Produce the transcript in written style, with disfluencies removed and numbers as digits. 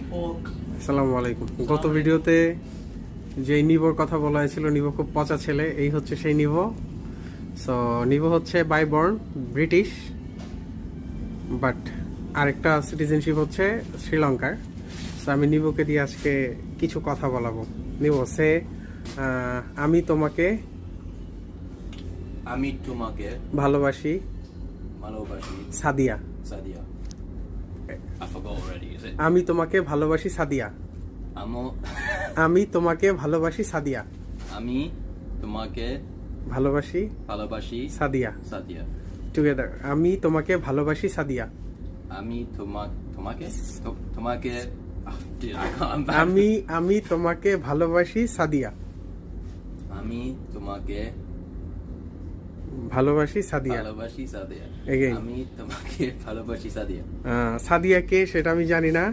আসসালামু আলাইকুম। গত ভিডিওতে যে নিভোর কথা বলা হয়েছিল, নিভো খুব পচা ছেলে, এই হচ্ছে সেই নিভো। সো নিভো হচ্ছে বাই বর্ন ব্রিটিশ, বাট আরেকটা সিটিজেনশিপ হচ্ছে শ্রীলঙ্কার। সো আমি নিভোকে দিয়ে আজকে কিছু কথা বলাবো। নিভো সে আমি তোমাকে ভালোবাসি Sadia. Sadia. I forgot already, is it? আমি তোমাকে ভালোবাসি সাদিয়া। Amo. আমি তোমাকে ভালোবাসি সাদিয়া। Ami. Tomake. ভালোবাসি Palabashi. সাদিয়া। Sadia. টুগেদার, আমি তোমাকে ভালোবাসি Sadia. Ami. Tomake. Tomake. Oh, dude, I can't. I'm bad. আমি তোমাকে ভালোবাসি সাদিয়া। Ami. Tomake. ভালোবাসি Sadia. Palabashi. Sadia. Again. Ami. Tomake. Palabashi. Sadia. Sadia কে সেটা আমি জানি না,